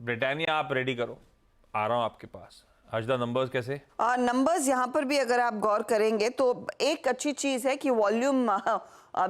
Britannia आप ready करो, आ रहा हूं आपके पास। हर्षदा नंबर्स कैसे? नंबर्स यहाँ पर भी अगर आप गौर करेंगे तो एक अच्छी चीज है कि वॉल्यूम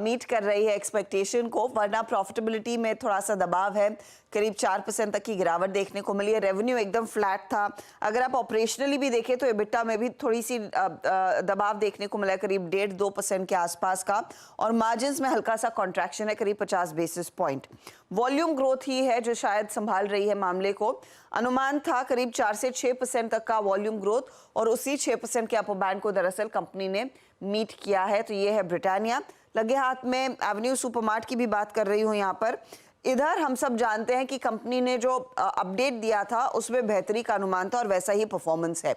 मीट कर रही है एक्सपेक्टेशन को, वरना प्रॉफिटेबिलिटी में थोड़ा सा दबाव है। करीब 4% तक की गिरावट देखने को मिली है। रेवेन्यू एकदम फ्लैट था। अगर आप ऑपरेशनली भी देखें तो एबिटा में भी थोड़ी सी दबाव देखने को मिला है, करीब 1.5-2% के आसपास का, और मार्जिन्स में हल्का सा कॉन्ट्रैक्शन है, करीब 50 बेसिस पॉइंट। वॉल्यूम ग्रोथ ही है जो शायद संभाल रही है मामले को। अनुमान था करीब 4 से 6% तक का वॉल्यूम ग्रोथ, और उसी 6% के अपर बैंड को दरअसल कंपनी ने मीट किया है। तो ये है ब्रिटानिया। लगे हाथ में एवेन्यू सुपरमार्ट की भी बात कर रही हूँ यहाँ पर। इधर हम सब जानते हैं कि कंपनी ने जो अपडेट दिया था उसमें बेहतरी का अनुमान था और वैसा ही परफॉर्मेंस है।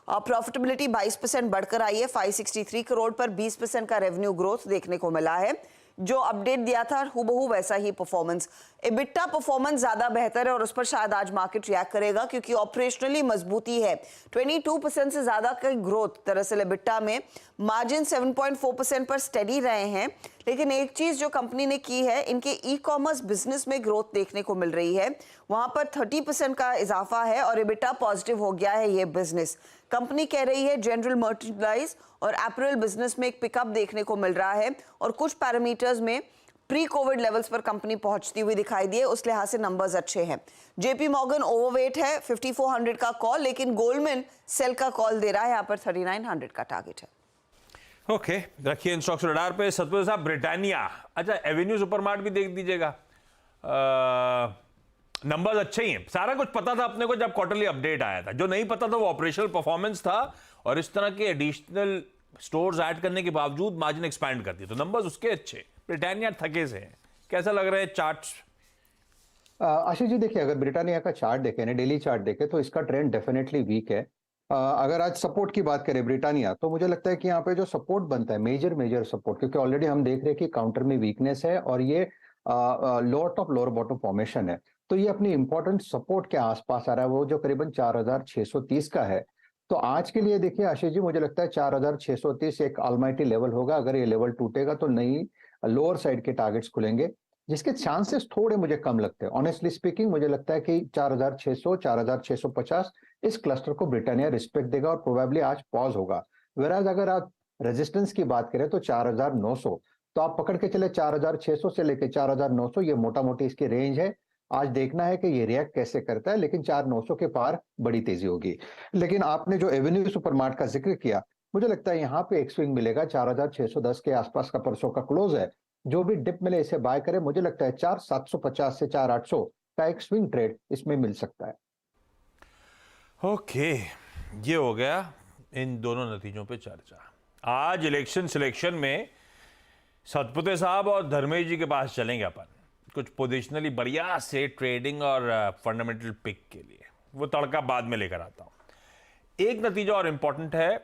प्रॉफिटेबिलिटी 22% बढ़कर आई है, 563 करोड़ पर 20% का रेवेन्यू ग्रोथ देखने को मिला है। जो अपडेट दिया था हूबहू वैसा ही परफॉर्मेंस। एबिटा परफॉर्मेंस ज्यादा बेहतर है और उस पर शायद आज मार्केट रिएक्ट करेगा क्योंकि ऑपरेशनली मजबूती है। 22% से ज्यादा का ग्रोथ दरअसल एबिटा में। मार्जिन 7.4% पर स्टेडी रहे हैं। लेकिन एक चीज जो कंपनी ने की है, इनके ई कॉमर्स बिजनेस में ग्रोथ देखने को मिल रही है। वहां पर 30% का इजाफा है और एबिटा पॉजिटिव हो गया है ये बिजनेस। कंपनी कह रही है जनरल मर्चेंडाइज और एपरल बिजनेस में एक पिकअप देखने को मिल रहा है और कुछ पैरामीटर्स में प्री कोविड लेवल्स पर कंपनी पहुंचती हुई दिखाई दी है। उस लिहाज से नंबर्स अच्छे हैं। जेपी मॉर्गन ओवरवेट है, 5400 का कॉल, लेकिन गोल्डमैन सेल का कॉल दे रहा है। यहाँ पर 3900 का टारगेट है। ओके, रखिए इन स्टॉक्स रडार पे। सतपुर साहब, ब्रिटानिया, अच्छा एवेन्यू सुपरमार्ट भी देख दीजिएगा। नंबर्स अच्छे ही हैं, सारा कुछ पता था अपने को जब क्वार्टरली अपडेट आया था। जो नहीं पता था वो ऑपरेशनल परफॉर्मेंस था, और इस तरह के एडिशनल स्टोर्स ऐड करने के बावजूद मार्जिन एक्सपैंड करती है, तो नंबर्स उसके अच्छे। ब्रिटानिया थके से हैं। कैसा लग रहा है चार्ट्स? आशीष जी, देखिए अगर ब्रिटानिया का चार्ट देखें ना, डेली चार्ट देखें, तो इसका ट्रेंड डेफिनेटली वीक है। अगर आज सपोर्ट की बात करें ब्रिटानिया, तो मुझे लगता है कि यहाँ पे जो सपोर्ट बनता है, मेजर सपोर्ट, क्योंकि ऑलरेडी हम देख रहे हैं कि काउंटर में वीकनेस है और ये lower top lower bottom formation है, तो ये अपनी इंपॉर्टेंट सपोर्ट के आसपास आ रहा है, वो जो करीबन 4630 का है। तो आज के लिए देखिए आशीष जी, मुझे लगता है 4630 एक ऑलमाइटी लेवल होगा। अगर ये लेवल टूटेगा तो नई लोअर साइड के टारगेट्स खुलेंगे, जिसके चांसेस थोड़े मुझे कम लगते हैं। ऑनेस्टली स्पीकिंग, मुझे लगता है कि 4600 4650 इस क्लस्टर को ब्रिटानिया रिस्पेक्ट देगा और प्रोबेबली आज पॉज होगा। वेराज अगर आप रेजिस्टेंस की बात करें तो 4900, तो आप पकड़ के चले 4600 से लेके 4900, ये मोटा मोटी इसकी रेंज है। आज देखना है कि ये रिएक्ट कैसे करता है, लेकिन 4900 के पार बड़ी तेजी होगी। लेकिन आपने जो एवेन्यू सुपरमार्ट का जिक्र किया, मुझे लगता है यहाँ पे एक स्विंग मिलेगा। 4610 के आसपास का परसों का क्लोज है। जो भी डिप मिले इसे बाय करें। मुझे लगता है 4750 से 4800 का एक स्विंग ट्रेड इसमें मिल सकता है। ओके, ये हो गया इन दोनों नतीजों पे चर्चा। आज इलेक्शन सिलेक्शन में सतपुते साहब और धर्मेश जी के पास चलेंगे अपन, कुछ पोजिशनली बढ़िया से ट्रेडिंग और फंडामेंटल पिक के लिए। वो तड़का बाद में लेकर आता हूं। एक नतीजा और इंपॉर्टेंट है,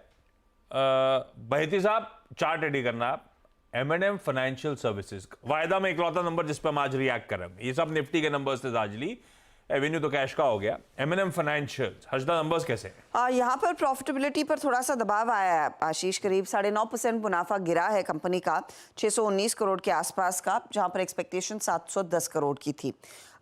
बहती साहब चार्ट रेडी करना आप। M&M फाइनेंशियल सर्विसेज वायदा में इकलौता नंबर जिस पर हम आज रिएक्ट कर रहे हैं। ये सब निफ्टी के नंबर्स थे लार्जली, एवेन्यू तो कैश का हो गया। M&M फाइनेंशियल, हर्षदा नंबर्स कैसे हैं? यहाँ पर प्रॉफिटेबिलिटी पर थोड़ा सा दबाव आया है आशीष। करीब 9.5% मुनाफा गिरा है कंपनी का, 619 करोड़ के आसपास का, जहां पर एक्सपेक्टेशन 710 करोड़ की थी।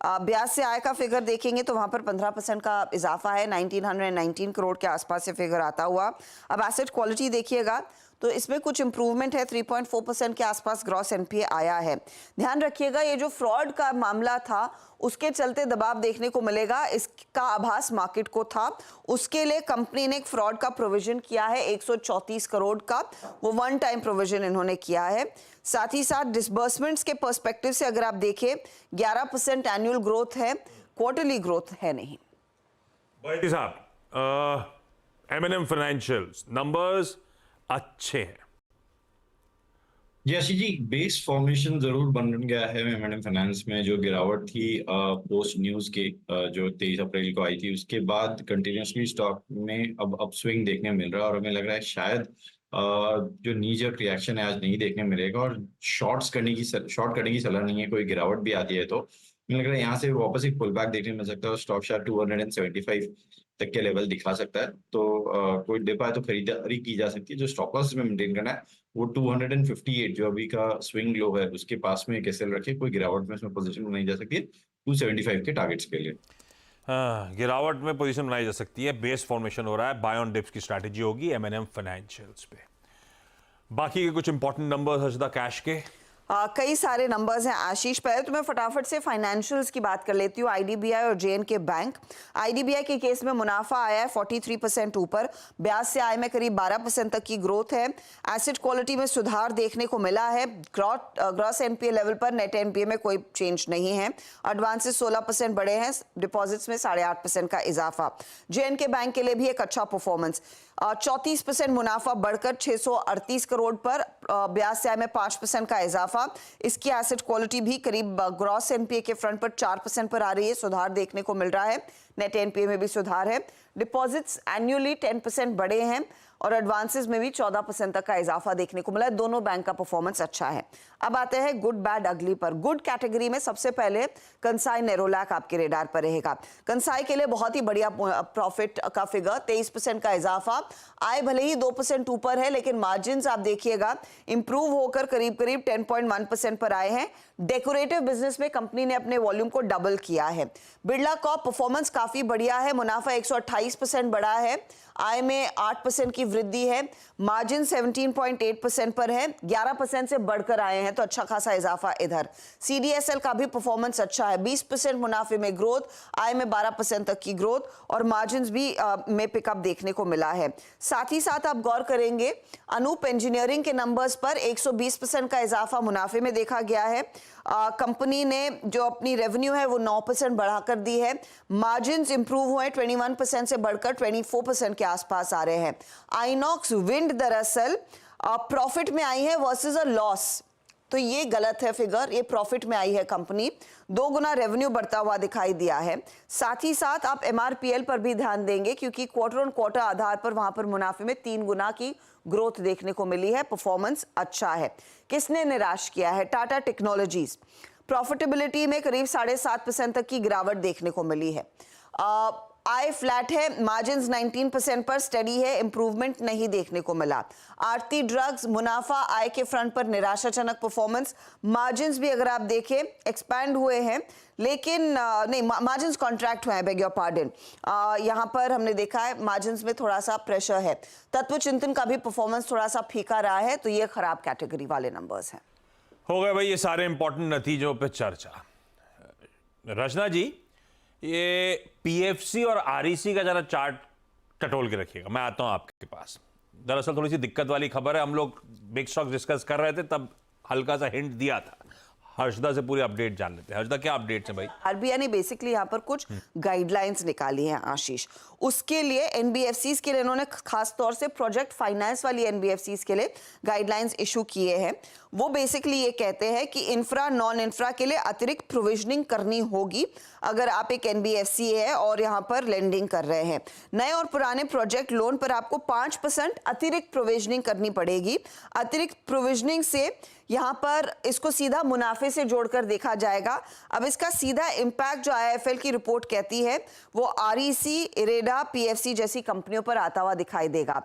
ब्याज से आय का फिगर देखेंगे तो वहां पर 15% का इजाफा है, 1919 करोड़ के आसपास से फिगर आता हुआ। अब एसेट क्वालिटी देखिएगा तो इसमें कुछ इंप्रूवमेंट है, 3.4% के आसपास ग्रॉस एनपीए आया है। ध्यान रखिएगा ये जो फ्रॉड का मामला था उसके चलते दबाव देखने को मिलेगा, इसका आभास मार्केट को था। उसके लिए कंपनी ने एक फ्रॉड का प्रोविजन किया है 134 करोड़ का, वो वन टाइम प्रोविजन इन्होंने किया है। साथ ही साथ डिसबर्समेंट्स के पर्सपेक्टिव से अगर आप देखें 11% एनुअल ग्रोथ है, क्वार्टरली ग्रोथ है नहीं। भाई साहब, M&M फाइनेंशियल नंबर्स अच्छे हैं। यशी जी, बेस फॉर्मेशन जरूर बन गया है M&M फाइनेंस में। जो गिरावट थी पोस्ट न्यूज के जो 23 अप्रैल को आई थी, उसके बाद कंटिन्यूसली स्टॉक में अब अपस्विंग देखने मिल रहा है, और हमें लग रहा है शायद जो नी जर्क रिएक्शन है आज नहीं देखने मिलेगा, और शॉर्ट करने की सलाह नहीं है। कोई गिरावट भी आती है तो मुझे लग रहा है यहाँ से वापस एक पुल बैक देखने मिल सकता है, और स्टॉक शायद 275 तक के लेवल दिखा सकता है। तो कोई डिप आए तो खरीदारी की जा सकती है। जो स्टॉप लॉस में मेंटेन करना है वो 258 जो अभी का स्विंग लो है उसके पास में कैसे रखे, कोई गिरावट में उसमें पोजीशन बनाई जा सकती है 275 के टारगेट्स के लिए। गिरावट में पोजीशन बनाई जा सकती है, बेस फॉर्मेशन हो रहा है, बाय ऑन डिप्स की स्ट्रैटेजी होगी M&M फाइनेंशियल्स पे। बाकी के कुछ इंपॉर्टेंट नंबर्स हर्षदा कैश के कई सारे नंबर्स हैं आशीष। पहले तो मैं फटाफट से फाइनेंशियल्स की बात कर लेती हूँ। आईडीबीआई और जेएनके बैंक। आईडीबीआई के केस में मुनाफा आया है 43% ऊपर, ब्याज से आय में करीब 12% तक की ग्रोथ है। एसेट क्वालिटी में सुधार देखने को मिला है। ग्रॉस एनपीए लेवल पर नेट एनपीए में कोई चेंज नहीं है। एडवांसेस 16% बढ़े हैं, डिपॉजिट्स में 8.5% का इजाफा। जेएनके बैंक के लिए भी एक अच्छा परफॉर्मेंस, 34% मुनाफा बढ़कर 638 करोड़ पर, ब्याज से आय में 5% का इजाफा। इसकी एसेट क्वालिटी भी करीब ग्रॉस एनपीए के फ्रंट पर 4% पर आ रही है, सुधार देखने को मिल रहा है। नेट एनपीए में भी सुधार है। डिपॉजिट्स एनुअली 10% बढ़े हैं और एडवांसेस में भी 14% तक का इजाफा देखने को मिला है। दोनों बैंक का परफॉर्मेंस अच्छा है। अब आते हैं गुड बैड अगली पर। गुड कैटेगरी में सबसे पहले कंसाई नेरोलैक आपके रेडार पर रहेगा। कंसाई के लिए बहुत ही बढ़िया प्रॉफिट का फिगर, 23% का इजाफा। आय भले ही 2% ऊपर है, लेकिन मार्जिन आप देखिएगा इंप्रूव होकर करीब करीब 10.1% पर आए हैं। डेकोरेटिव बिजनेस में कंपनी ने अपने वॉल्यूम को डबल किया है। बिरला कॉर्प परफॉर्मेंस काफी बढ़िया है, मुनाफा 128% बढ़ा है, आय में 8% की वृद्धि है, मार्जिन 17.8% पर है, 11% से बढ़कर आए हैं, तो अच्छा खासा इजाफा इधर। सीडीएसएल का भी परफॉर्मेंस अच्छा है, 20% मुनाफे में ग्रोथ, आय में 12% तक की ग्रोथ और मार्जिन भी में पिकअप देखने को मिला है। साथ ही साथ आप गौर करेंगे अनूप इंजीनियरिंग के नंबर्स पर 120% का इजाफा मुनाफे में देखा गया है। कंपनी ने जो अपनी रेवेन्यू है वो 9% बढ़ा कर दी है। मार्जिन्स इंप्रूव हुए, 21% से बढ़कर 24% के आसपास आ रहे हैं। आइनॉक्स विंड दरअसल प्रॉफिट में आई है वर्सेस अ लॉस, तो ये गलत है फिगर, ये प्रॉफिट में आई है कंपनी, 2 गुना रेवेन्यू बढ़ता हुआ दिखाई दिया है। साथ ही साथ आप एमआरपीएल पर भी ध्यान देंगे क्योंकि क्वार्टर ऑन क्वार्टर आधार पर वहां पर मुनाफे में 3 गुना की ग्रोथ देखने को मिली है। परफॉर्मेंस अच्छा है। किसने निराश किया है? टाटा टेक्नोलॉजीज। प्रॉफिटेबिलिटी में करीब 7.5% तक की गिरावट देखने को मिली है। आय फ्लैट है, मार्जिन्स 19% पर स्टडी है, इंप्रूवमेंट नहीं देखने को मिला। आरती ड्रग्स मुनाफा आय के फ्रंट पर निराशाजनक परफॉर्मेंस। मार्जिन्स भी अगर आप देखें एक्सपैंड हुए हैं, लेकिन नहीं, मार्जिन्स कॉन्ट्रैक्ट हुए हैं, बेग योर पार्डन। यहाँ पर हमने देखा है मार्जिन्स में थोड़ा सा प्रेशर है। तत्व चिंतन का भी परफॉर्मेंस थोड़ा सा फीका रहा है, तो ये खराब कैटेगरी वाले नंबर्स हैं। हो गए भाई ये सारे इंपॉर्टेंट नतीजों पे चर्चा। रचना जी, ये पीएफसी और आरईसी का जरा चार्ट टटोल के रखिएगा, मैं आता हूं आपके पास। दरअसल थोड़ी सी दिक्कत वाली खबर है, हम लोग बिग स्टॉक डिस्कस कर रहे थे तब हल्का सा हिंट दिया था। हर्षदा से पूरी अपडेट जान लेते हैं। हर्षदा, क्या अपडेट्स हैं भाई? आरबीआई ने बेसिकली यहाँ पर कुछ गाइडलाइंस निकाली हैं आशीष। उसके लिए एनबीएफसीज के लिए इन्होंने खास तौर से प्रोजेक्ट फाइनेंस वाली एनबीएफसीज के लिए गाइडलाइंस इशू किए हैं। वो बेसिकली ये कहते हैं कि इंफ्रा नॉन इंफ्रा के लिए अतिरिक्त प्रोविजनिंग करनी होगी अगर आप एक एनबीएफसी है और यहाँ पर लेंडिंग कर रहे हैं। नए और पुराने प्रोजेक्ट लोन पर आपको 5% अतिरिक्त प्रोविजनिंग करनी पड़ेगी। अतिरिक्त प्रोविजनिंग से यहाँ पर इसको सीधा मुनाफे से जोड़कर देखा जाएगा। अब इसका सीधा इम्पैक्ट जो आईएफएल की रिपोर्ट कहती है वो आरईसी, इरेडा, पीएफसी जैसी कंपनियों पर आता हुआ दिखाई देगा।